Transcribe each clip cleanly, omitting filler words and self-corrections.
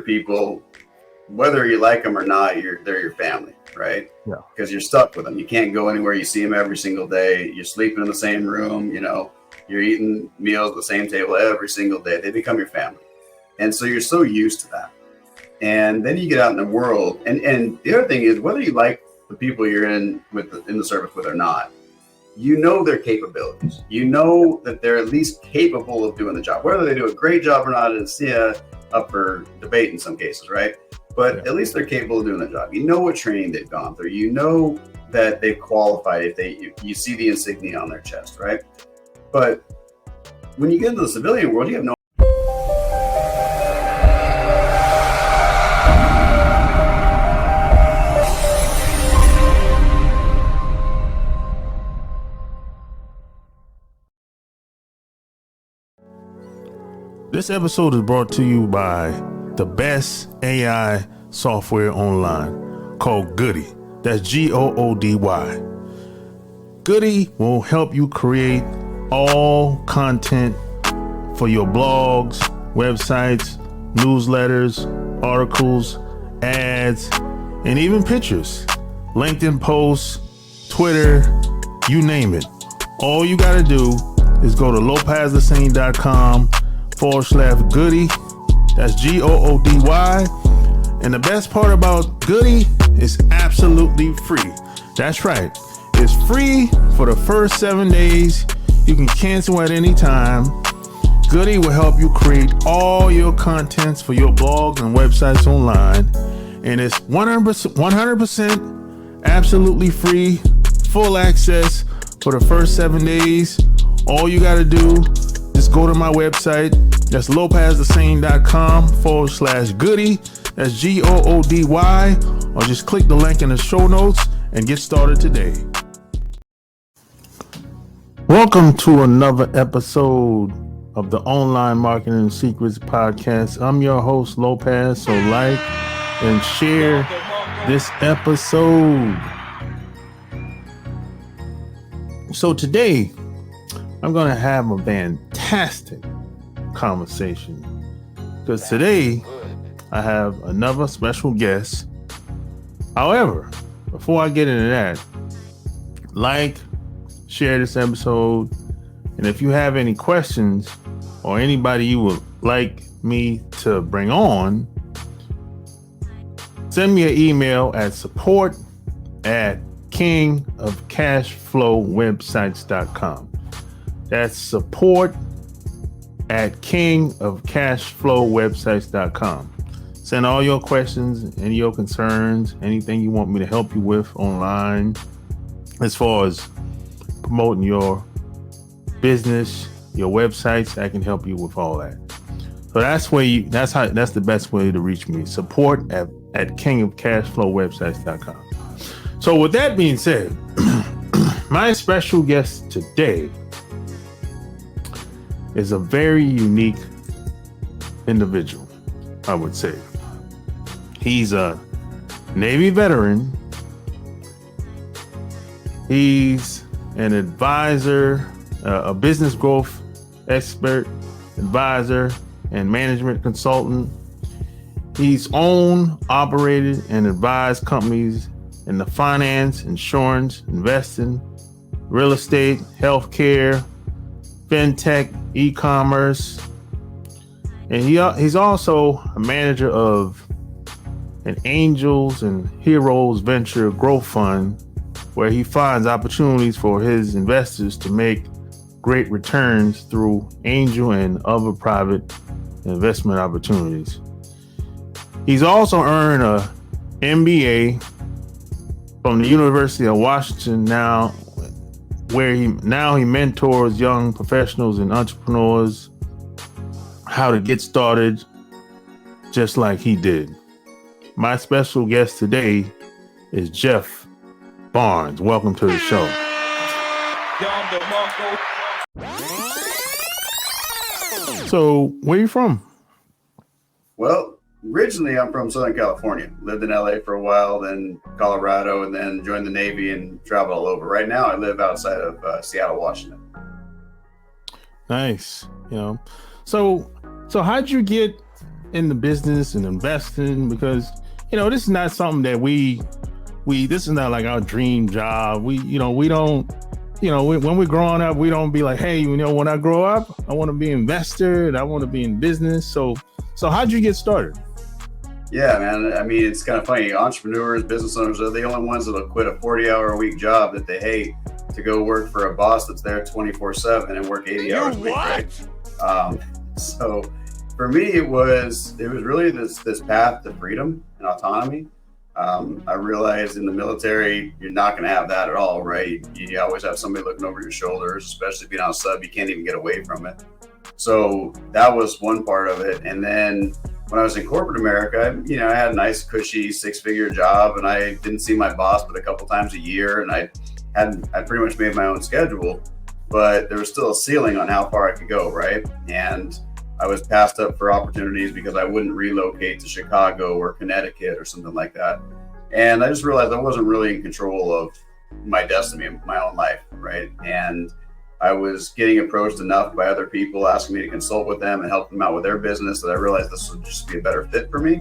people, whether you like them or not, they're your family, right? Yeah. Because you're stuck with them. You can't go anywhere. You see them every single day. You're sleeping in the same room. You're eating meals at the same table every single day. They become your family, and so you're so used to that. And then you get out in the world, and the other thing is, whether you like the people you're in the service with or not, you know their capabilities. You know that they're at least capable of doing the job. Whether they do a great job or not is up for debate in some cases, right? But at least they're capable of doing the job. You know what training they've gone through. You know that they've qualified if you see the insignia on their chest, right? But when you get into the civilian world, you have no. This episode is brought to you by the best AI software online called Goody. That's Goody. Goody will help you create all content for your blogs, websites, newsletters, articles, ads, and even pictures, LinkedIn posts, Twitter, you name it. All you got to do is go to lopezthesane.com/Goody. That's Goody. And the best part about Goody is absolutely free. That's right. It's free for the first 7 days. You can cancel at any time. Goody will help you create all your contents for your blogs and websites online. And it's 100% absolutely free, full access for the first 7 days. All you got to do is go to my website. That's lopezthesane.com/Goody. That's Goody. Or just click the link in the show notes and get started today. Welcome to another episode of the Online Marketing Secrets Podcast. I'm your host, Lopez. So like and share this episode. So today, I'm going to have a fantastic conversation because today I have another special guest. However, before I get into that, share this episode, and if you have any questions or anybody you would like me to bring on, send me an email at support@kingofcashflowwebsites.com. That's support@kingofcashflowwebsites.com. Send all your questions, any your concerns, anything you want me to help you with online as far as promoting your business, your websites. I can help you with all that. So that's the best way to reach me. Support@kingofcashflowwebsites.com. So with that being said, my special guest today is a very unique individual, I would say. He's a Navy veteran. He's an advisor, a business growth expert, advisor, and management consultant. He's owned, operated, and advised companies in the finance, insurance, investing, real estate, healthcare, FinTech, eCommerce, and he's also a manager of an Angels and Heroes Venture Growth Fund, where he finds opportunities for his investors to make great returns through angel and other private investment opportunities. He's also earned an MBA from the University of Washington, where he mentors young professionals and entrepreneurs how to get started just like he did. My special guest today is Jeff Barnes. Welcome to the show. So, where are you from? Well, originally I'm from Southern California. Lived in LA for a while, then Colorado, and then joined the Navy and traveled all over. Right now I live outside of Seattle, Washington. Nice. So how'd you get in the business and investing? Because, this is not something that this is not like our dream job. We don't, when we're growing up, we don't be like, hey, when I grow up, I want to be an investor and I want to be in business. So how'd you get started? Yeah, man. I mean, it's kind of funny. Entrepreneurs, business owners are the only ones that'll quit a 40-hour-a-week job that they hate to go work for a boss that's there 24/7 and work 80 hours a week, right? So for me, it was really this path to freedom and autonomy. I realized in the military, you're not going to have that at all, right? You always have somebody looking over your shoulders, especially being on a sub. You can't even get away from it. So that was one part of it. And then when I was in corporate America, I had a nice, cushy 6-figure job, and I didn't see my boss but a couple times a year, and I pretty much made my own schedule, but there was still a ceiling on how far I could go, right? And I was passed up for opportunities because I wouldn't relocate to Chicago or Connecticut or something like that. And I just realized I wasn't really in control of my destiny, my own life, right? And I was getting approached enough by other people asking me to consult with them and help them out with their business that I realized this would just be a better fit for me.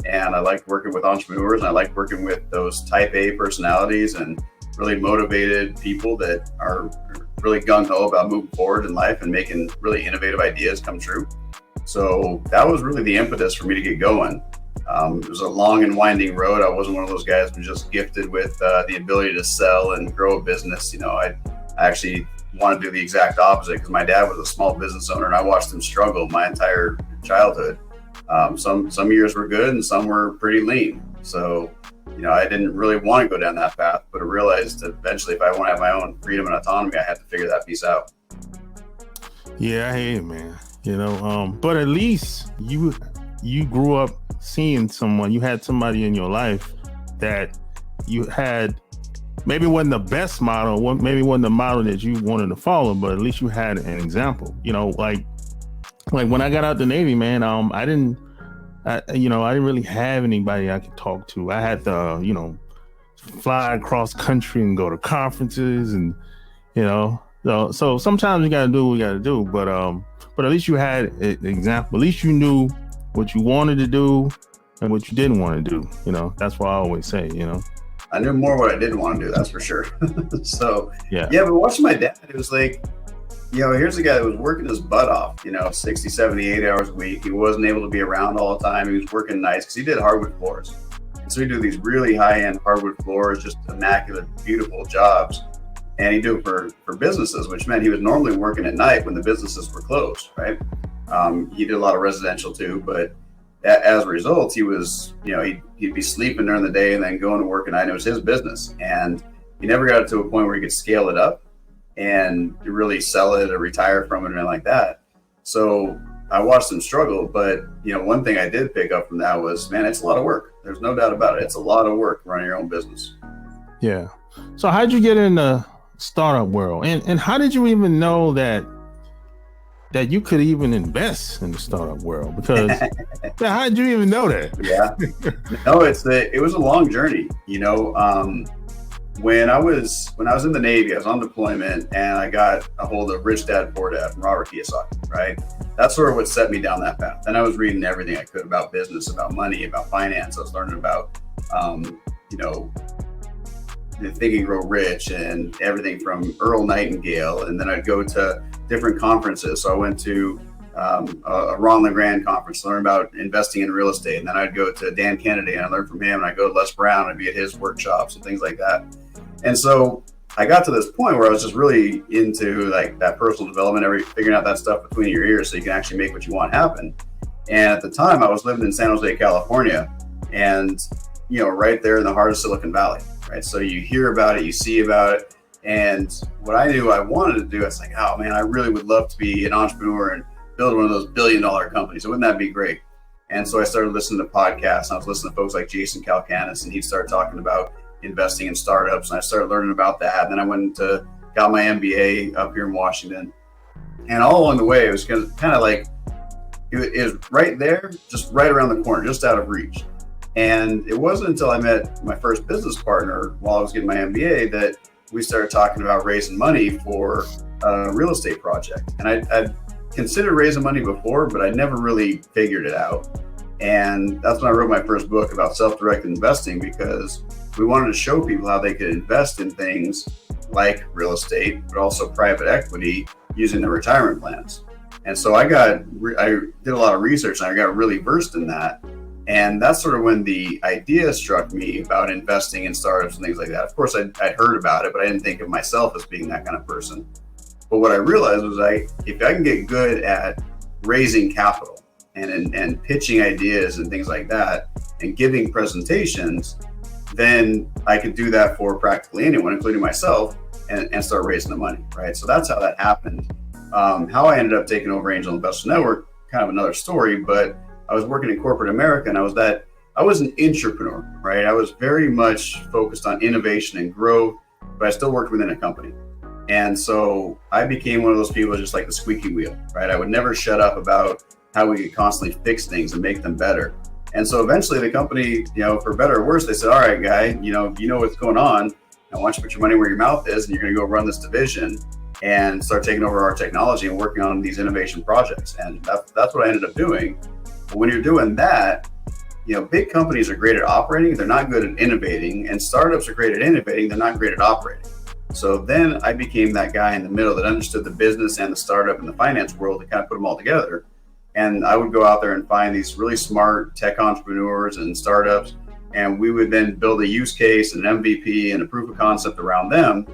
And I liked working with entrepreneurs, and I liked working with those type A personalities and really motivated people that are really gung-ho about moving forward in life and making really innovative ideas come true. So that was really the impetus for me to get going. It was a long and winding road. I wasn't one of those guys who was just gifted with the ability to sell and grow a business. I actually want to do the exact opposite, because my dad was a small business owner and I watched him struggle my entire childhood. Some years were good and some were pretty lean. So, I didn't really want to go down that path, but I realized eventually if I want to have my own freedom and autonomy, I had to figure that piece out. Yeah, I hear you, man. But at least you grew up seeing someone, you had somebody in your life that you had. Maybe it wasn't the best model, maybe it wasn't the model that you wanted to follow, but at least you had an example. Like when I got out the Navy, man, I didn't really have anybody I could talk to. I had to, fly across country and go to conferences, and so sometimes you got to do what you got to do. But at least you had an example. At least you knew what you wanted to do and what you didn't want to do. That's what I always say. I knew more what I didn't want to do, that's for sure. So, yeah, but watching my dad, it was like, here's a guy that was working his butt off, 60, 70, 80 hours a week. He wasn't able to be around all the time. He was working nights because he did hardwood floors. And so he'd do these really high-end hardwood floors, just immaculate, beautiful jobs. And he'd do it for businesses, which meant he was normally working at night when the businesses were closed, right? He did a lot of residential too, but as a result, he was, he'd be sleeping during the day and then going to work at night. It was his business. And he never got it to a point where he could scale it up and really sell it or retire from it or anything like that. So I watched him struggle. But, one thing I did pick up from that was, man, it's a lot of work. There's no doubt about it. It's a lot of work running your own business. Yeah. So how'd you get in the startup world? And how did you even know that you could even invest in the startup world? Because how did you even know that? Yeah, no, it was a long journey. When I was in the Navy, I was on deployment, and I got a hold of Rich Dad Poor Dad from Robert Kiyosaki. Right, that's sort of what set me down that path. And I was reading everything I could about business, about money, about finance. I was learning about, Think and Grow Rich and everything from Earl Nightingale. And then I'd go to different conferences. So I went to a Ron LeGrand conference, learn about investing in real estate. And then I'd go to Dan Kennedy and I learned from him. And I'd go to Les Brown and be at his workshops and things like that. And so I got to this point where I was just really into like that personal development, figuring out that stuff between your ears so you can actually make what you want happen. And at the time I was living in San Jose, California, and right there in the heart of Silicon Valley. Right. So you hear about it, you see about it. And what I knew I wanted to do, I was like, oh man, I really would love to be an entrepreneur and build one of those billion-dollar companies. So wouldn't that be great? And so I started listening to podcasts, and I was listening to folks like Jason Calacanis, and he'd start talking about investing in startups. And I started learning about that. And then I got my MBA up here in Washington. And all along the way, it was kind of like, it was right there, just right around the corner, just out of reach. And it wasn't until I met my first business partner while I was getting my MBA that we started talking about raising money for a real estate project. And I'd considered raising money before, but I never really figured it out. And that's when I wrote my first book about self-directed investing, because we wanted to show people how they could invest in things like real estate, but also private equity using their retirement plans. And so I did a lot of research and I got really versed in that. And that's sort of when the idea struck me about investing in startups and things like that. Of course, I'd heard about it, but I didn't think of myself as being that kind of person. But what I realized was if I can get good at raising capital and pitching ideas and things like that and giving presentations, then I could do that for practically anyone, including myself, and start raising the money, right? So that's how that happened. How I ended up taking over Angel Investor Network, kind of another story, but I was working in corporate America and I was an entrepreneur, right? I was very much focused on innovation and growth, but I still worked within a company. And so I became one of those people just like the squeaky wheel, right? I would never shut up about how we could constantly fix things and make them better. And so eventually the company, for better or worse, they said, all right, guy, you know what's going on. I want you to put your money where your mouth is, and you're going to go run this division and start taking over our technology and working on these innovation projects. And that's what I ended up doing. But when you're doing that, big companies are great at operating. They're not good at innovating. And startups are great at innovating. They're not great at operating. So then I became that guy in the middle that understood the business and the startup and the finance world to kind of put them all together. And I would go out there and find these really smart tech entrepreneurs and startups, and we would then build a use case, an MVP, and a proof of concept around them.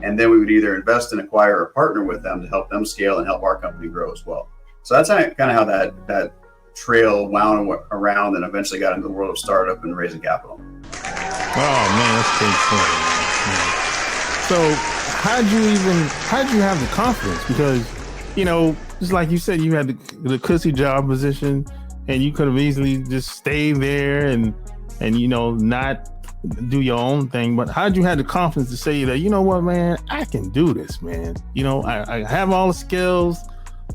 And then we would either invest and acquire or partner with them to help them scale and help our company grow as well. So that's kind of how that trail wound around and eventually got into the world of startup and raising capital. Oh man, that's pretty cool. So how'd you have the confidence? Because, just like you said, you had the cushy job position and you could have easily just stayed there and not do your own thing. But how'd you have the confidence to say that, you know what, man, I can do this, man. I have all the skills,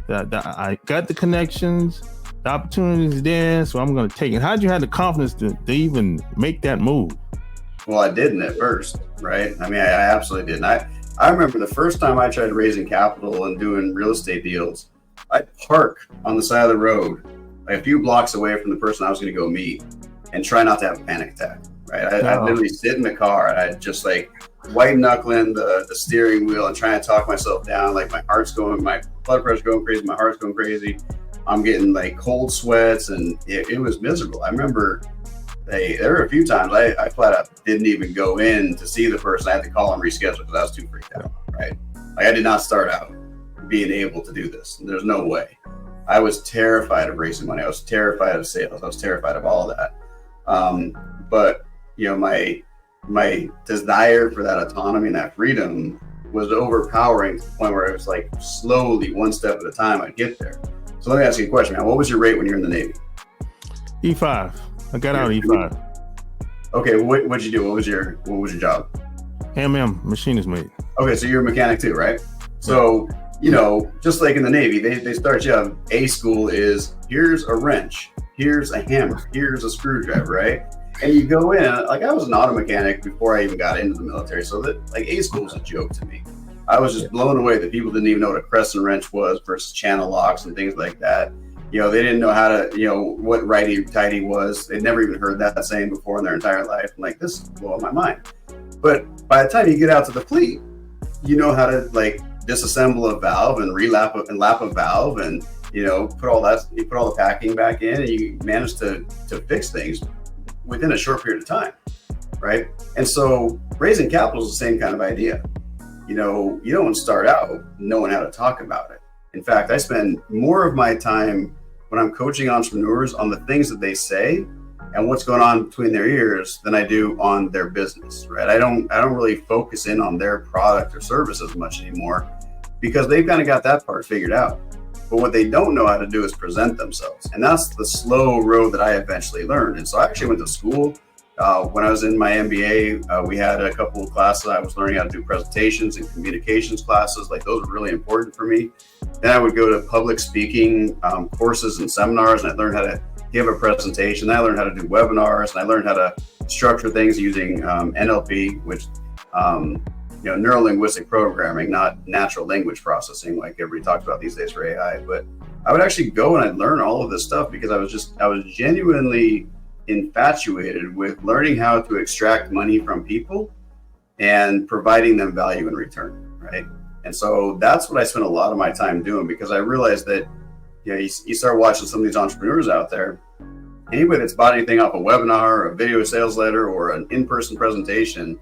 that I got the connections, the opportunities there, so I'm going to take it. How'd you have the confidence to even make that move? Well, I didn't at first, right? I mean, I absolutely didn't. I remember the first time I tried raising capital and doing real estate deals, I'd park on the side of the road, like a few blocks away from the person I was going to go meet, and try not to have a panic attack, right? I'd literally sit in the car and I'd just like white knuckling the steering wheel and trying to talk myself down. Like my blood pressure going crazy, my heart's going crazy. I'm getting like cold sweats and it was miserable. I remember there were a few times I flat out didn't even go in to see the person. I had to call and reschedule because I was too freaked out, right? Like I did not start out being able to do this. There's no way. I was terrified of raising money. I was terrified of sales. I was terrified of all of that. But my desire for that autonomy and that freedom was overpowering to the point where it was like slowly, one step at a time, I'd get there. So let me ask you a question, man. What was your rate when you were in the Navy? E5. I got out E5. Okay, what'd you do? What was your job? machinist mate. Okay, so you're a mechanic too, right? So, just like in the Navy, they start you out. A school is here's a wrench, here's a hammer, here's a screwdriver, right? And you go in, like I was an auto mechanic before I even got into the military. So that like A school was a joke to me. I was just blown away that people didn't even know what a crescent wrench was versus channel locks and things like that. They didn't know how to, what righty-tighty was. They'd never even heard that saying before in their entire life. I'm like, this is blowing my mind. But by the time you get out to the fleet, you know how to like disassemble a valve and lap a valve and, put all the packing back in and you manage to fix things within a short period of time, right? And so raising capital is the same kind of idea. You don't start out knowing how to talk about it. In fact, I spend more of my time when I'm coaching entrepreneurs on the things that they say and what's going on between their ears than I do on their business, right? I don't really focus in on their product or service as much anymore because they've kind of got that part figured out. But what they don't know how to do is present themselves. And that's the slow road that I eventually learned. And so I actually went to school. When I was in my MBA, we had a couple of classes. I was learning how to do presentations and communications classes. Like those were really important for me. Then I would go to public speaking courses and seminars, and I learned how to give a presentation. Then I learned how to do webinars, and I learned how to structure things using NLP, which neuro-linguistic programming, not natural language processing like everybody talks about these days for AI. But I would actually go and I'd learn all of this stuff because I was genuinely infatuated with learning how to extract money from people and providing them value in return, right? And so that's what I spent a lot of my time doing, because I realized that, you start watching some of these entrepreneurs out there, anybody that's bought anything off a webinar or a video sales letter or an in-person presentation,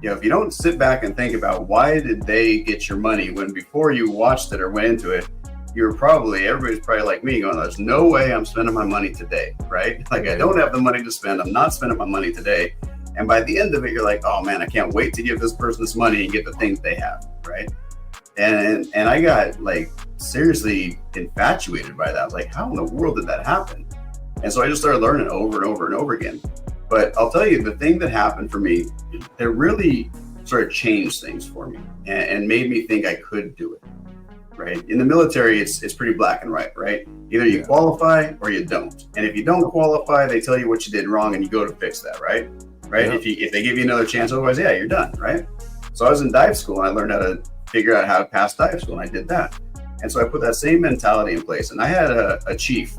if you don't sit back and think about why did they get your money when before you watched it or went into it, everybody's probably like me going, there's no way I'm spending my money today, right? Like I don't have the money to spend. I'm not spending my money today. And by the end of it, you're like, oh man, I can't wait to give this person this money and get the things they have, right? And I got like seriously infatuated by that. I was like, how in the world did that happen? And so I just started learning over and over and over again. But I'll tell you, the thing that happened for me, it really sort of changed things for me and made me think I could do it, right? In the military, it's pretty black and white, right? Either you qualify or you don't. And if you don't qualify, they tell you what you did wrong and you go to fix that, right? Right? Yeah. If they give you another chance, otherwise, yeah, you're done, right? So I was in dive school and I learned how to figure out how to pass dive school, and I did that. And so I put that same mentality in place. And I had a chief.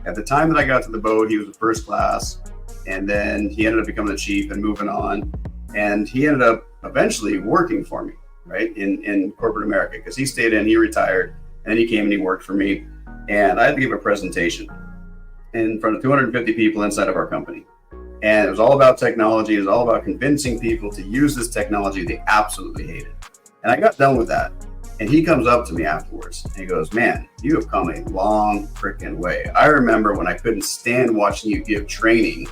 At the time that I got to the boat, he was first class, and then he ended up becoming the chief and moving on. And he ended up eventually working for me, right, in corporate America, because he stayed in, he retired, and then he came and he worked for me. And I had to give a presentation in front of 250 people inside of our company. And it was all about technology. It was all about convincing people to use this technology they absolutely hated. And I got done with that. And he comes up to me afterwards and he goes, man, you have come a long freaking way. I remember when I couldn't stand watching you give training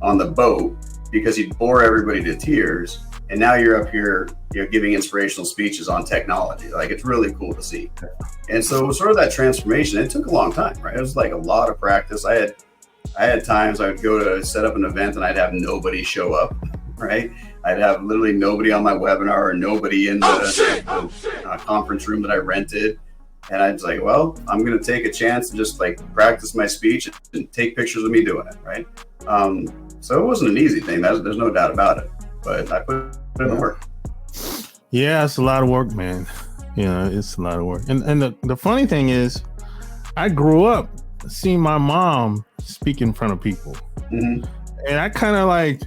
on the boat because you'd bore everybody to tears. And now you're up here, giving inspirational speeches on technology. Like, it's really cool to see. And so it was sort of that transformation. It took a long time, right? It was like a lot of practice. I had times I would go to set up an event and I'd have nobody show up, right? I'd have literally nobody on my webinar or nobody in the conference room that I rented. And I was like, well, I'm going to take a chance and just like practice my speech and take pictures of me doing it, right? So it wasn't an easy thing. There's no doubt about it. But I put in the work. Yeah, it's a lot of work, man. It's a lot of work. And the funny thing is, I grew up seeing my mom speak in front of people. Mm-hmm. And I kind of like,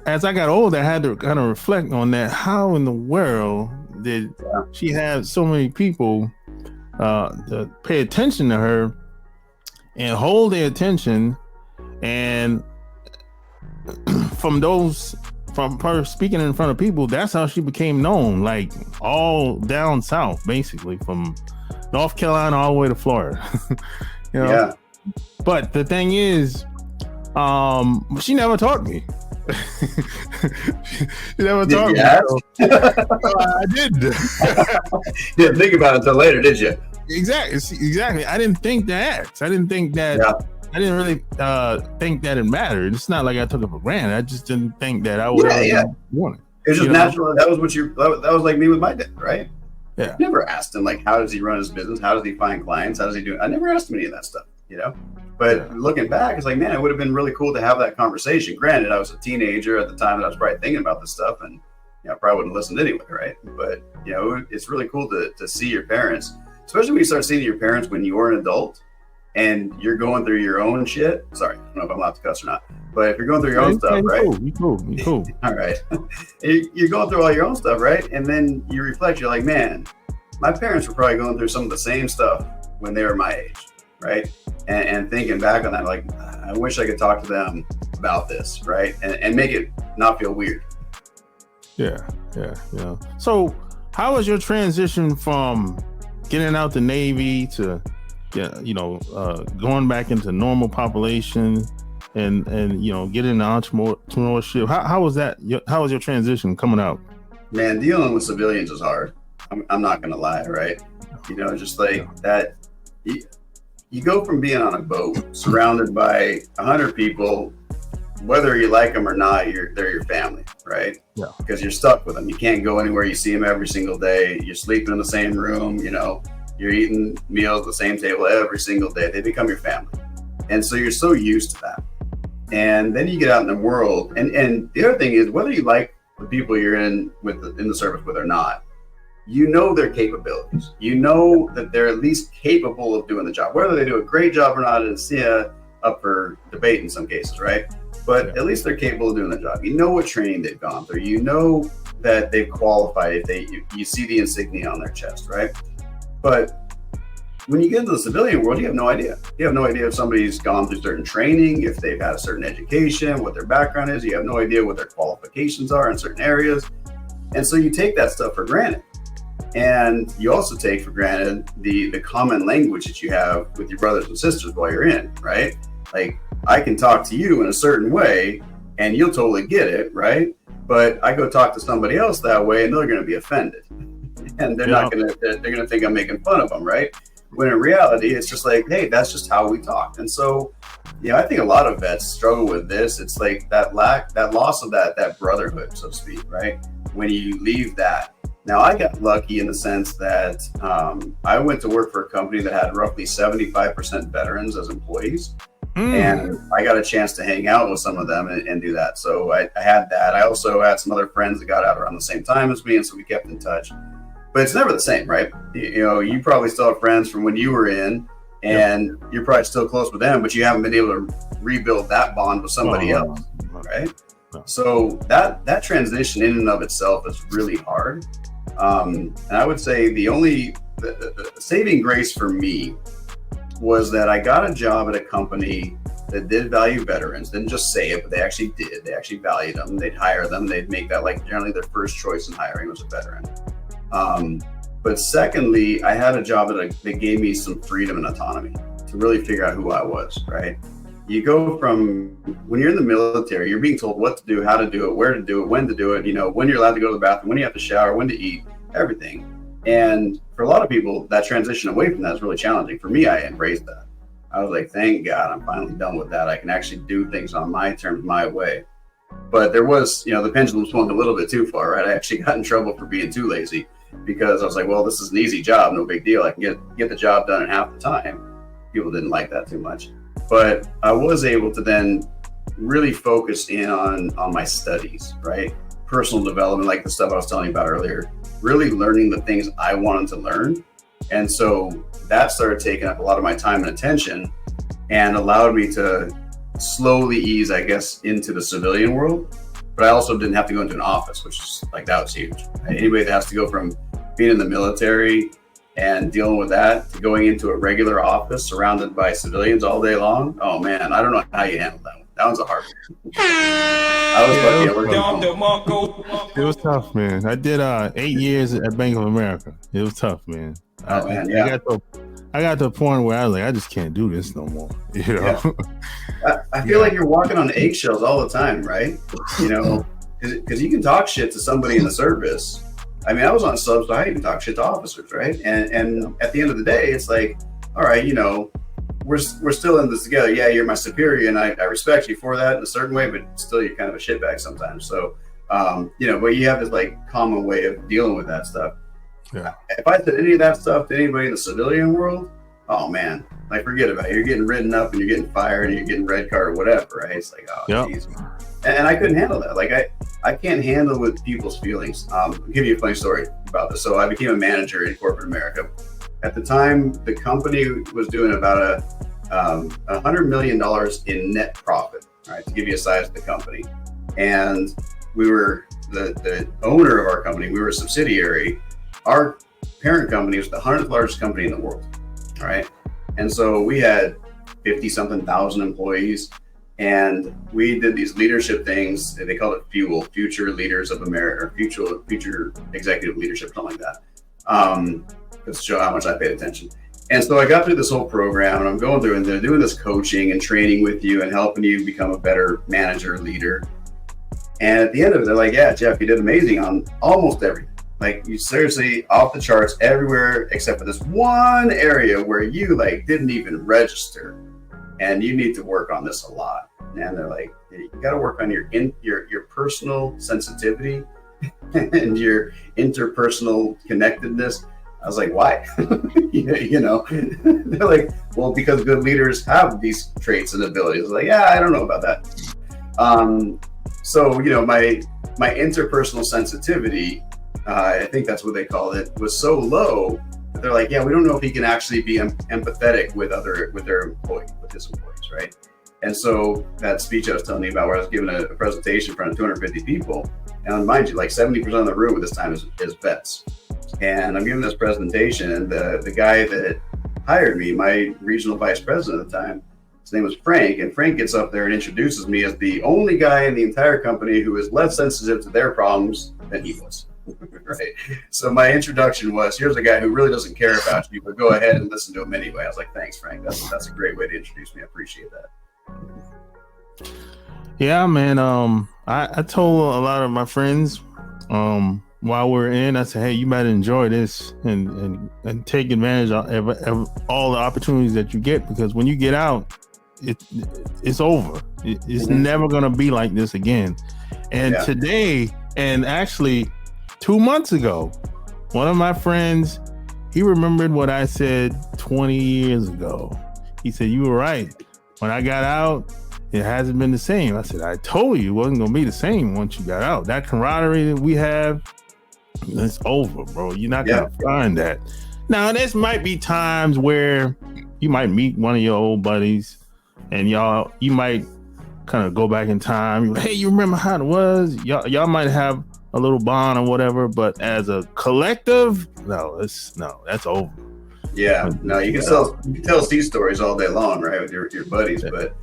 as I got older, I had to kind of reflect on that. How in the world did she have so many people to pay attention to her and hold their attention? And from her speaking in front of people, that's how she became known, like all down south, basically from North Carolina all the way to Florida. Yeah. But the thing is, she never taught me. You never taught me. I did. Didn't think about it until later, did you? Exactly. I didn't think that. I didn't think that. Yeah. I didn't really think that it mattered. It's not like I took it for granted. I just didn't think that I would want it. It was just natural. That was that was like me with my dad, right? Yeah. I never asked him like, how does he run his business? How does he find clients? How does he do it? I never asked him any of that stuff, But looking back, it's like, man, it would have been really cool to have that conversation. Granted, I was a teenager at the time that I was probably thinking about this stuff, and I probably wouldn't listen anyway, right? But it's really cool to see your parents, especially when you start seeing your parents when you're an adult and you're going through your own shit. Sorry, I don't know if I'm allowed to cuss or not, but if you're going through your own stuff, right? You cool. All right. You're going through all your own stuff, right? And then you reflect, you're like, man, my parents were probably going through some of the same stuff when they were my age, right? And thinking back on that, like, I wish I could talk to them about this, right? And make it not feel weird. Yeah. So how was your transition from getting out the Navy to going back into normal population and getting into entrepreneurship? How was that? How was your transition coming out? Man, dealing with civilians is hard. I'm not gonna lie, right? Just like that. You go from being on a boat surrounded by 100 people, whether you like them or not, they're your family, right? Yeah. Because you're stuck with them. You can't go anywhere. You see them every single day. You're sleeping in the same room. You're eating meals at the same table every single day. They become your family. And so you're so used to that. And then you get out in the world. And the other thing is, whether you like the people you're in the service with or not, you know their capabilities. You know that they're at least capable of doing the job. Whether they do a great job or not is up for debate in some cases, right? But at least they're capable of doing the job. You know what training they've gone through. You know that they've qualified if you see the insignia on their chest, right? But when you get into the civilian world, you have no idea. You have no idea if somebody's gone through certain training, if they've had a certain education, what their background is. You have no idea what their qualifications are in certain areas. And so you take that stuff for granted. And you also take for granted the common language that you have with your brothers and sisters while you're in, right? Like, I can talk to you in a certain way and you'll totally get it, right? But I go talk to somebody else that way and they're going to be offended. And they're going to think I'm making fun of them, right? When in reality, it's just like, hey, that's just how we talk. And so, I think a lot of vets struggle with this. It's like that loss of that brotherhood, so to speak, right? When you leave that. Now, I got lucky in the sense that I went to work for a company that had roughly 75% veterans as employees. And I got a chance to hang out with some of them and do that. So I had that. I also had some other friends that got out around the same time as me. And so we kept in touch. But it's never the same, right? You probably still have friends from when you were in, and you're probably still close with them, but you haven't been able to rebuild that bond with somebody else, right? So that transition in and of itself is really hard. And I would say the saving grace for me was that I got a job at a company that did value veterans. Didn't just say it, but they actually did. They actually valued them. They'd hire them. They'd make that like generally their first choice in hiring was a veteran. But secondly, I had a job that gave me some freedom and autonomy to really figure out who I was, right? You go from when you're in the military, you're being told what to do, how to do it, where to do it, when to do it, when you're allowed to go to the bathroom, when you have to shower, when to eat, everything. And for a lot of people, that transition away from that is really challenging. For me, I embraced that. I was like, thank God, I'm finally done with that. I can actually do things on my terms, my way. But there was, the pendulum swung a little bit too far, right? I actually got in trouble for being too lazy because I was like, well, this is an easy job, no big deal. I can get the job done in half the time. People didn't like that too much. But I was able to then really focus in on my studies, right? Personal development, like the stuff I was telling you about earlier, really learning the things I wanted to learn. And so that started taking up a lot of my time and attention and allowed me to slowly ease, I guess, into the civilian world. But I also didn't have to go into an office, which is like, that was huge. Anybody that has to go from being in the military and dealing with that to going into a regular office surrounded by civilians all day long. Oh man, I don't know how you handle that one. That one's a hard one. I was lucky. I worked It was tough, man. I did 8 years at Bank of America. It was tough, man. Oh man, yeah. I got to a point where I was like, I just can't do this no more. Yeah. I feel like you're walking on eggshells all the time, right? Because you can talk shit to somebody in the service. I mean, I was on subs, so I even talk shit to officers, right? And at the end of the day, it's like, all right, we're still in this together. Yeah, you're my superior, and I respect you for that in a certain way, but still, you're kind of a shitbag sometimes. So, but you have this like common way of dealing with that stuff. Yeah. If I said any of that stuff to anybody in the civilian world, oh man, like forget about it. You're getting written up and you're getting fired and you're getting red card or whatever, right? It's like, oh, geez. And I couldn't handle that. Like I can't handle with people's feelings. I'll give you a funny story about this. So I became a manager in corporate America. At the time, the company was doing about $100 million in net profit, right? To give you a size of the company. And we were the owner of our company. We were a subsidiary. Our parent company was the 100th largest company in the world, all right? And so we had 50-something thousand employees, and we did these leadership things. They called it FUEL, Future Leaders of America, or Future Executive Leadership, something like that, to show how much I paid attention. And so I got through this whole program, and I'm going through, and they're doing this coaching and training with you and helping you become a better manager, leader. And at the end of it, they're like, yeah, Jeff, you did amazing on almost everything. Like, you seriously off the charts everywhere except for this one area where you like didn't even register, and you need to work on this a lot. And they're like, you got to work on your personal sensitivity and your interpersonal connectedness. I was like, why? They're like, well, because good leaders have these traits and abilities. I was like, yeah, I don't know about that. So, my interpersonal sensitivity, I think that's what they called it, was so low that they're like, yeah, we don't know if he can actually be empathetic with his employees, right? And so that speech I was telling you about, where I was giving a presentation in front of 250 people, and mind you, like 70% of the room at this time is vets. And I'm giving this presentation, and the guy that hired me, my regional vice president at the time, his name was Frank, and Frank gets up there and introduces me as the only guy in the entire company who is less sensitive to their problems than he was. Right. So my introduction was, here's a guy who really doesn't care about you, but go ahead and listen to him anyway. I was like, thanks, Frank. That's a great way to introduce me. I appreciate that. Yeah, man. I told a lot of my friends while we're in, I said, hey, you might enjoy this and take advantage of all the opportunities that you get, because when you get out, it's over. It's never going to be like this again. And today, and actually 2 months ago, one of my friends, he remembered what I said 20 years ago. He said, you were right. When I got out, it hasn't been the same. I said, I told you it wasn't going to be the same once you got out. That camaraderie that we have, it's over, bro. You're not going to find that. Now, this might be times where you might meet one of your old buddies and you might kind of go back in time. You're like, hey, you remember how it was? Y'all might have a little bond or whatever, but as a collective, that's over. Yeah, no, you can tell these stories all day long, right, with your buddies. But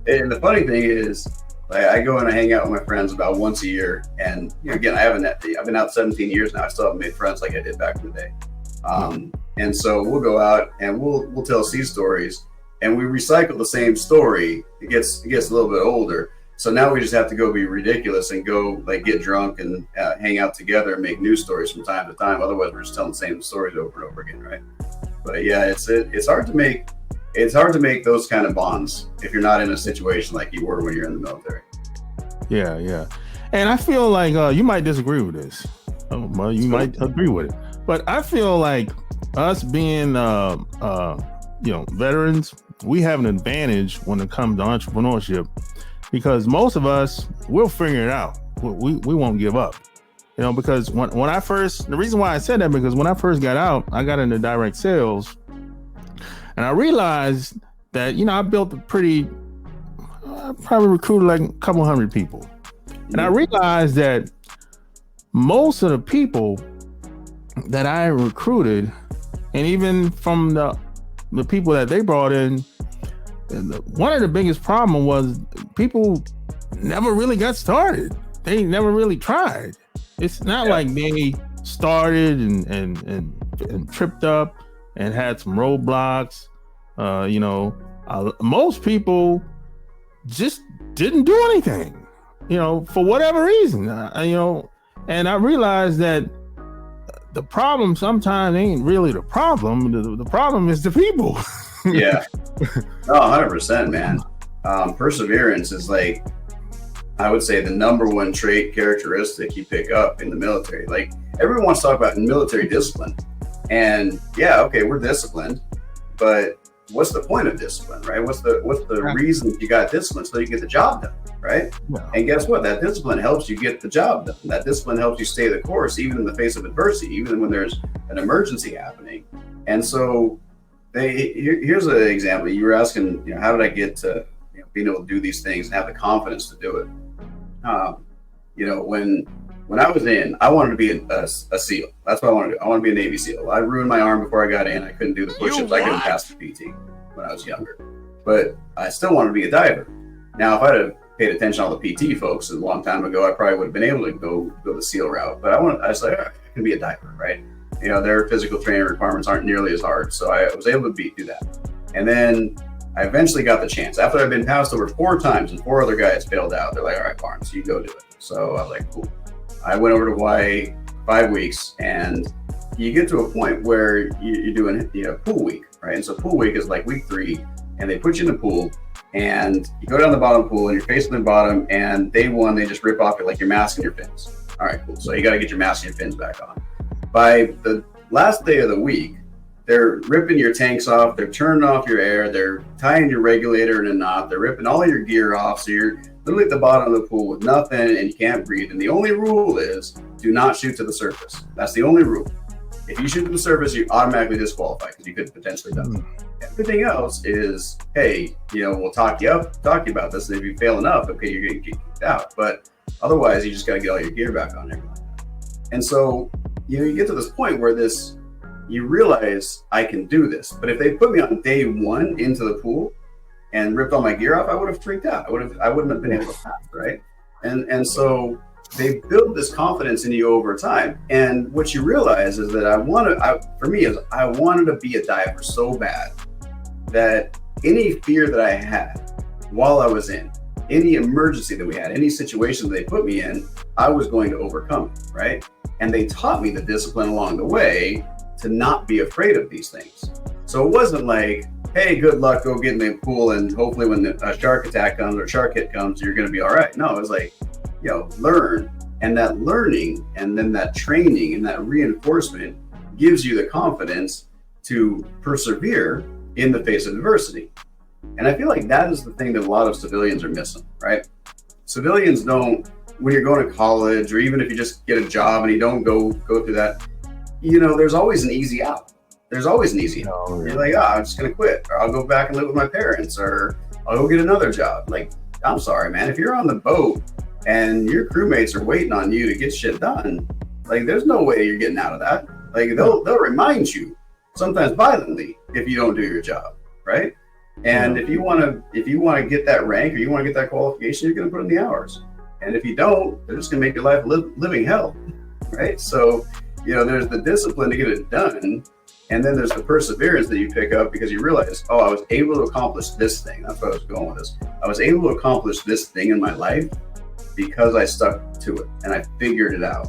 and the funny thing is, like, I go and I hang out with my friends about once a year, and again, I've been out 17 years now. I still haven't made friends like I did back in the day. And so we'll go out and we'll tell these stories, and we recycle the same story. It gets a little bit older. So now we just have to go be ridiculous and go like get drunk and hang out together and make news stories from time to time. Otherwise, we're just telling the same stories over and over again, right? But yeah, it's hard to make those kind of bonds if you're not in a situation like you were when you're in the military. Yeah, and I feel like you might disagree with this. You might agree with it, but I feel like us being veterans, we have an advantage when it comes to entrepreneurship. Because most of us, we'll figure it out. We won't give up. Because when I first, the reason why I said that, because when I first got out, I got into direct sales. And I realized that, I built I probably recruited like a couple hundred people. And I realized that most of the people that I recruited, and even from the people that they brought in, one of the biggest problem was people never really got started. They never really tried. It's not like they started and tripped up and had some roadblocks. Most people just didn't do anything, for whatever reason, and I realized that the problem sometimes ain't really the problem. The problem is the people. Yeah. No, 100%, man. Perseverance is like, I would say, the number one trait characteristic you pick up in the military. Like, everyone wants to talk about military discipline. And yeah, okay, we're disciplined, but what's the point of discipline, right? What's the reason you got discipline? So you get the job done, right? Yeah. And guess what? That discipline helps you get the job done. That discipline helps you stay the course, even in the face of adversity, even when there's an emergency happening. And so here's an example. You were asking, how did I get to being able to do these things and have the confidence to do it? When I was in, I wanted to be a SEAL. That's what I wanted to do. I wanted to be a Navy SEAL. I ruined my arm before I got in. I couldn't do the push-ups. I couldn't pass the PT when I was younger. But I still wanted to be a diver. Now, if I'd have paid attention to all the PT folks a long time ago, I probably would have been able to go the SEAL route. But I was like, I can be a diver, right? Their physical training requirements aren't nearly as hard. So I was able to do that. And then I eventually got the chance. After I'd been passed over 4 times and 4 other guys failed out, they're like, all right, Barnes, you go do it. So I was like, cool. I went over to Hawaii 5 weeks, and you get to a point where you're doing pool week, right? And so pool week is like week 3, and they put you in the pool, and you go down the bottom of the pool, and you're facing the bottom, and day 1, they just rip off your mask and your fins. All right, cool. So you got to get your mask and your fins back on. By the last day of the week, they're ripping your tanks off, they're turning off your air, they're tying your regulator in a knot, they're ripping all your gear off, so literally at the bottom of the pool with nothing and you can't breathe. And the only rule is do not shoot to the surface. That's the only rule. If you shoot to the surface, you automatically disqualify because you could potentially die. Everything else is, hey, we'll talk you about this. And if you fail enough, okay, you're going to get kicked out. But otherwise, you just got to get all your gear back on everything. And so, you get to this point where you realize I can do this. But if they put me on day one into the pool and ripped all my gear off, I would have freaked out. I wouldn't have been able to pass, right? And so they build this confidence in you over time. And what you realize is that I wanted to be a diver so bad that any fear that I had while I was in, any emergency that we had, any situation that they put me in, I was going to overcome it, right? And they taught me the discipline along the way to not be afraid of these things. So it wasn't like, hey, good luck, go get in the pool, and hopefully when a shark attack comes or shark hit comes, you're going to be all right. No, it was like, learn. And that learning and then that training and that reinforcement gives you the confidence to persevere in the face of adversity. And I feel like that is the thing that a lot of civilians are missing, right? Civilians don't, when you're going to college or even if you just get a job and you don't go through that, there's always an easy out. There's always an easy out. Oh, yeah. You're like, I'm just going to quit, or I'll go back and live with my parents, or I'll go get another job. Like, I'm sorry, man. If you're on the boat and your crewmates are waiting on you to get shit done, like, there's no way you're getting out of that. Like, they'll remind you, sometimes violently, if you don't do your job, right? And if you want to get that rank or you want to get that qualification, you're going to put in the hours. And if you don't, they're just going to make your life living hell, right? So, there's the discipline to get it done. And then there's the perseverance that you pick up because you realize, I was able to accomplish this thing. That's what I was going with this. I was able to accomplish this thing in my life because I stuck to it and I figured it out.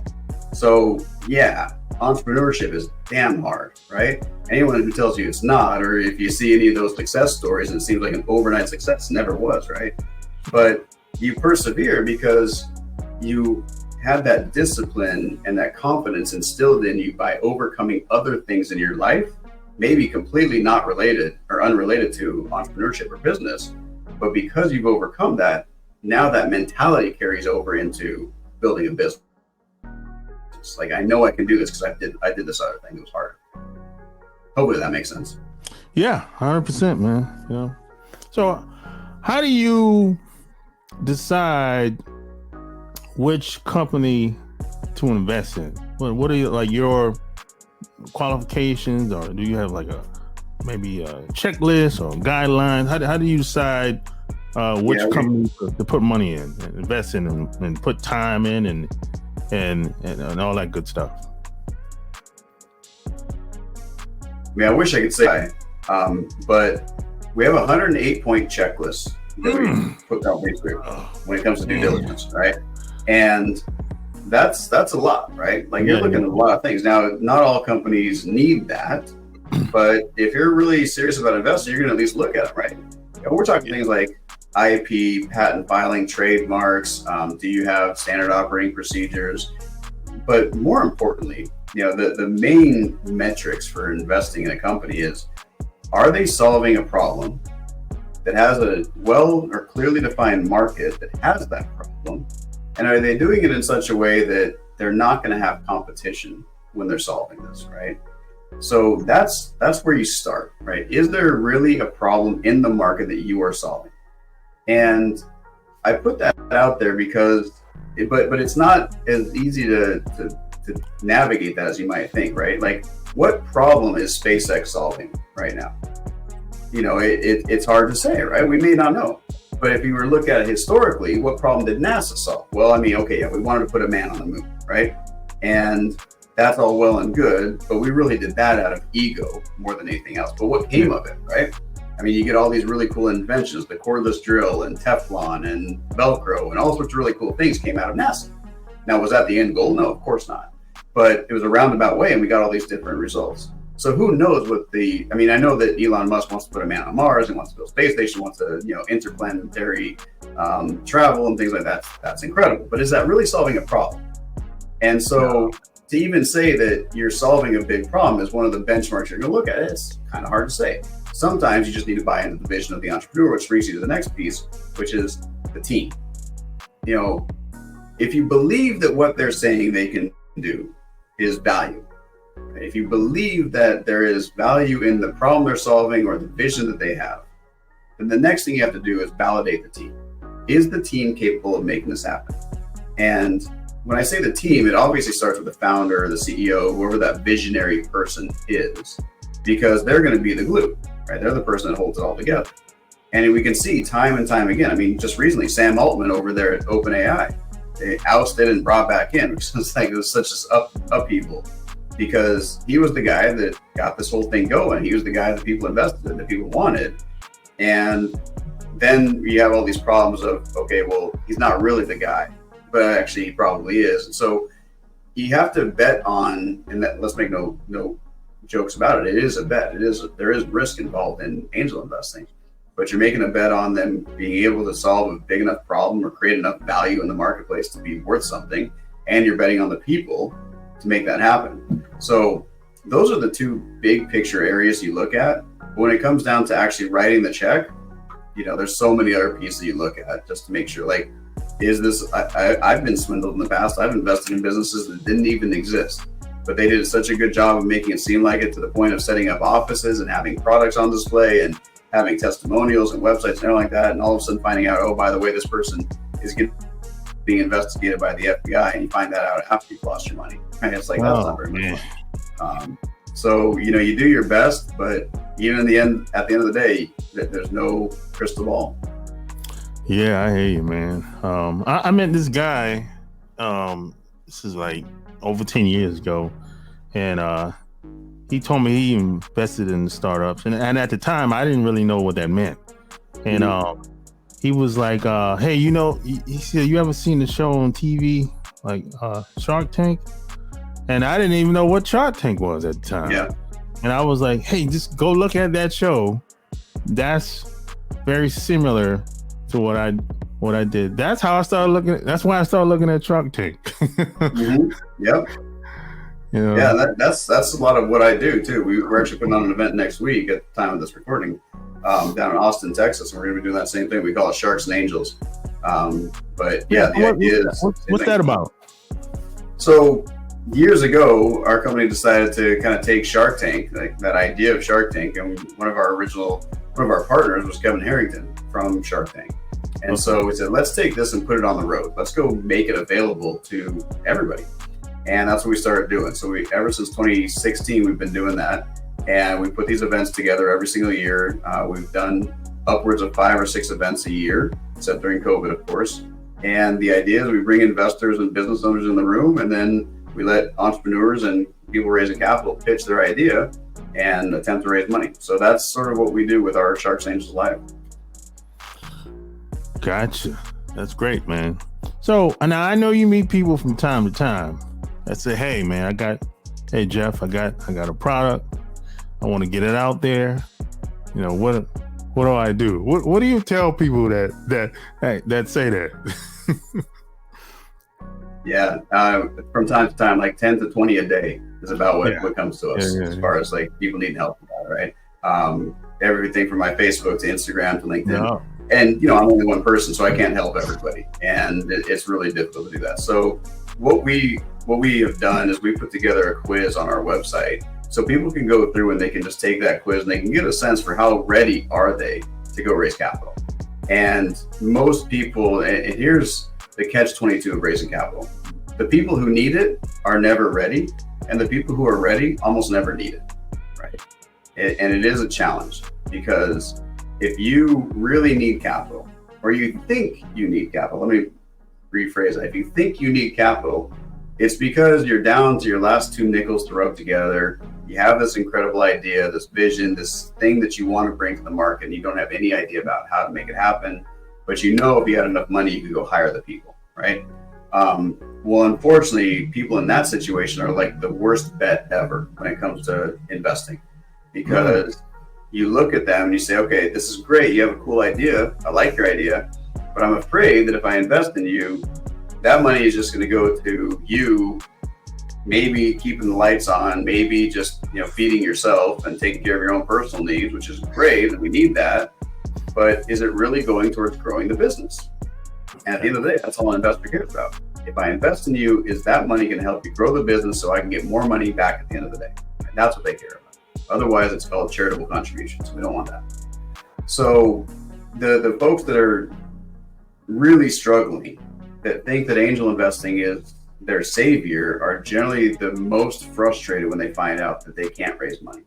So yeah, entrepreneurship is damn hard, right? Anyone who tells you it's not, or if you see any of those success stories and it seems like an overnight success, never was, right? But you persevere because you have that discipline and that confidence instilled in you by overcoming other things in your life, maybe completely not related or unrelated to entrepreneurship or business, but because you've overcome that, now that mentality carries over into building a business. It's like, I know I can do this because I did this other thing. It was harder. Hopefully that makes sense. Yeah, 100%, man. So how do you decide which company to invest in? What are your qualifications, or do you have maybe a checklist or guidelines? How do you decide which company to put money in and invest in and put time in and all that good stuff? I wish I could say, but we have a 108-point checklist that we put out basically when it comes to due diligence, right? And that's a lot, right? Like, you're looking at a lot of things. Now, not all companies need that, but if you're really serious about investing, you're going to at least look at it, right? We're talking things like IP, patent filing, trademarks. Do you have standard operating procedures? But more importantly, the main metrics for investing in a company is, are they solving a problem that has a well or clearly defined market that has that problem? And are they doing it in such a way that they're not going to have competition when they're solving this, right? So that's where you start, right? Is there really a problem in the market that you are solving? And I put that out there because, but it's not as easy to navigate that as you might think, right? Like, what problem is SpaceX solving right now? It's hard to say, right? We may not know. But if you were to look at it historically, what problem did NASA solve? Well, we wanted to put a man on the moon, right? And that's all well and good, but we really did that out of ego more than anything else. But what came of it, right? You get all these really cool inventions, the cordless drill and Teflon and Velcro and all sorts of really cool things came out of NASA. Now, was that the end goal? No, of course not. But it was a roundabout way and we got all these different results. So who knows what I know that Elon Musk wants to put a man on Mars and wants to build a space station, wants to, interplanetary travel and things like that. That's incredible. But is that really solving a problem? And so to even say that you're solving a big problem is one of the benchmarks you're going to look at. It's kind of hard to say. Sometimes you just need to buy into the vision of the entrepreneur, which brings you to the next piece, which is the team. you know, if you believe that what they're saying they can do is value, right? If you believe that there is value in the problem they're solving or the vision that they have, then the next thing you have to do is validate the team. Is the team capable of making this happen? And when I say the team, it obviously starts with the founder, the CEO, whoever that visionary person is, because they're going to be the glue, right? They're the person that holds it all together. And we can see time and time again. I mean, just recently, Sam Altman over there at OpenAI, they ousted and brought back in, which is like, it was such an upheaval, because he was the guy that got this whole thing going. He was the guy that people invested in, that people wanted. And then you have all these problems of, okay, well, he's not really the guy, but actually he probably is. And so you have to bet on, and that, let's make no jokes about it. It is a bet. There is risk involved in angel investing, but you're making a bet on them being able to solve a big enough problem or create enough value in the marketplace to be worth something. And you're betting on the people to make that happen. So those are the two big picture areas you look at. But when it comes down to actually writing the check, there's so many other pieces you look at just to make sure, like, is this, I've been swindled in the past. I've invested in businesses that didn't even exist, but they did such a good job of making it seem like it, to the point of setting up offices and having products on display and having testimonials and websites and everything like that. And all of a sudden finding out, oh, by the way, this person is being investigated by the FBI, and you find that out after you've lost your money. Right? It's like, that's not very much fun. So, you do your best, but even at the end of the day, there's no crystal ball. Yeah, I hear you, man. I met this guy, this is like over 10 years ago, and he told me he invested in startups, and at the time I didn't really know what that meant. And he was like, hey, he said, you ever seen the show on TV, like Shark Tank? And I didn't even know what Shark Tank was at the time. Yeah. And I was like, hey, just go look at that show. That's very similar to what I did. That's how I started looking. That's why I started looking at Shark Tank. Mm-hmm. Yep. Yeah, that's a lot of what I do too. We're actually putting on an event next week at the time of this recording, down in Austin, Texas, and we're going to be doing that same thing. We call it Sharks and Angels. But yeah, the idea is, what's that about? So years ago, our company decided to kind of take Shark Tank, like that idea of Shark Tank, and one of our partners was Kevin Harrington from Shark Tank. And so we said, let's take this and put it on the road. Let's go make it available to everybody. And that's what we started doing. So ever since 2016, we've been doing that. And we put these events together every single year. We've done upwards of 5 or 6 events a year, except during COVID, of course. And the idea is we bring investors and business owners in the room, and then we let entrepreneurs and people raising capital pitch their idea and attempt to raise money. So that's sort of what we do with our Sharks and Angels Live. Gotcha. That's great, man. So now I know you meet people from time to time that say, hey, man, hey, Jeff, I got a product. I want to get it out there. What do I do? What do you tell people that say that? Yeah, from time to time, like 10 to 20 a day is about what comes to us as far as like people needing help with that, right? Everything from my Facebook to Instagram to LinkedIn. No. And, I'm only one person, so I can't help everybody. And it's really difficult to do that. So what we have done is we put together a quiz on our website, so people can go through and they can just take that quiz and they can get a sense for how ready are they to go raise capital. And most people, and here's the catch-22 of raising capital. The people who need it are never ready, and the people who are ready almost never need it, right? And it is a challenge, because if you really need capital, or you think you need capital, let me rephrase that. If you think you need capital, it's because you're down to your last 2 nickels to rub together. You have this incredible idea, this vision, this thing that you want to bring to the market, and you don't have any idea about how to make it happen. But if you had enough money, you could go hire the people, right? Well, unfortunately, people in that situation are like the worst bet ever when it comes to investing, because you look at them and you say, okay, this is great. You have a cool idea. I like your idea, but I'm afraid that if I invest in you, that money is just going to go to you, maybe keeping the lights on, maybe just, feeding yourself and taking care of your own personal needs, which is great, and we need that. But is it really going towards growing the business? And at the end of the day, that's all an investor cares about. If I invest in you, is that money going to help you grow the business so I can get more money back at the end of the day? And that's what they care about. Otherwise, it's called charitable contributions. We don't want that. So the folks that are really struggling, that think that angel investing is their savior, are generally the most frustrated when they find out that they can't raise money.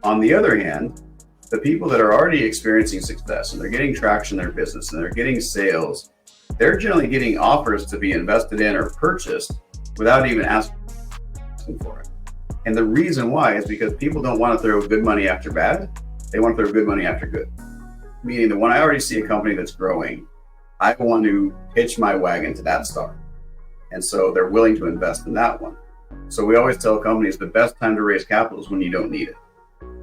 On the other hand, the people that are already experiencing success and they're getting traction in their business and they're getting sales, they're generally getting offers to be invested in or purchased without even asking for it. And the reason why is because people don't want to throw good money after bad. They want to throw good money after good. Meaning that when I already see a company that's growing, I want to hitch my wagon to that star. And so they're willing to invest in that one. So we always tell companies the best time to raise capital is when you don't need it.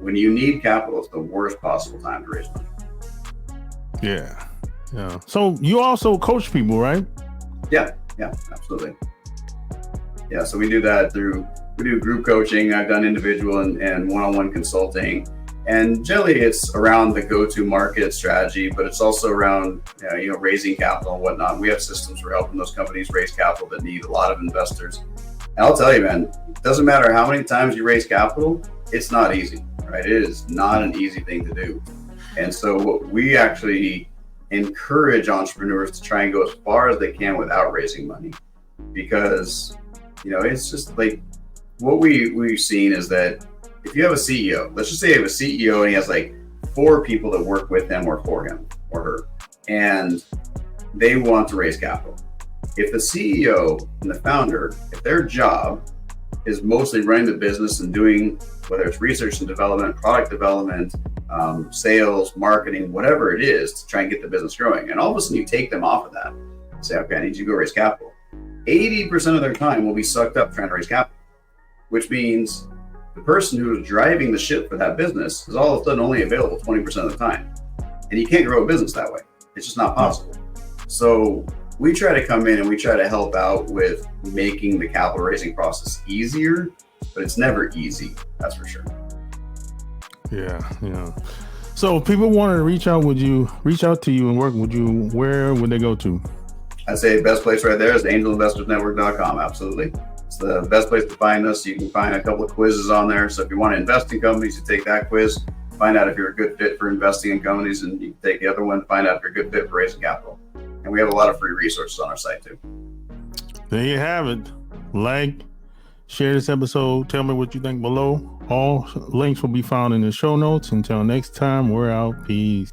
When you need capital, it's the worst possible time to raise money. Yeah. Yeah. So you also coach people, right? Yeah, absolutely. Yeah, so we do that we do group coaching. I've done individual and one-on-one consulting. And generally it's around the go-to market strategy, but it's also around raising capital and whatnot. We have systems for helping those companies raise capital that need a lot of investors. And I'll tell you, man, it doesn't matter how many times you raise capital, it's not easy, right? It is not an easy thing to do. And so what we actually encourage entrepreneurs to try and go as far as they can without raising money, because it's just like what we've seen is that if you have a CEO, let's just say you have a CEO and he has like 4 people that work with him or for him or her, and they want to raise capital. If the CEO and the founder, if their job is mostly running the business and doing, whether it's research and development, product development, sales, marketing, whatever it is to try and get the business growing, and all of a sudden you take them off of that and say, okay, I need you to go raise capital. 80% of their time will be sucked up trying to raise capital, which means the person who is driving the ship for that business is all of a sudden only available 20% of the time. And you can't grow a business that way. It's just not possible. So we try to come in and we try to help out with making the capital raising process easier, but it's never easy. That's for sure. Yeah. So if people wanted to reach out to you and work with you, where would they go to? I'd say the best place right there is angelinvestorsnetwork.com. Absolutely. It's the best place to find us. You can find a couple of quizzes on there. So if you want to invest in companies, you take that quiz, find out if you're a good fit for investing in companies, and you can take the other one, find out if you're a good fit for raising capital. And we have a lot of free resources on our site too. There you have it. Like, share this episode. Tell me what you think below. All links will be found in the show notes. Until next time, we're out. Peace.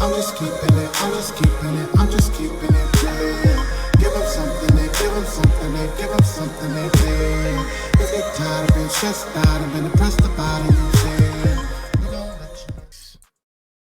I'm just keeping it, I'm just keeping it, I'm just keeping it real. Give them something, they give them something, they give them something, they feel. If they tired of being stressed out and been depressed about it,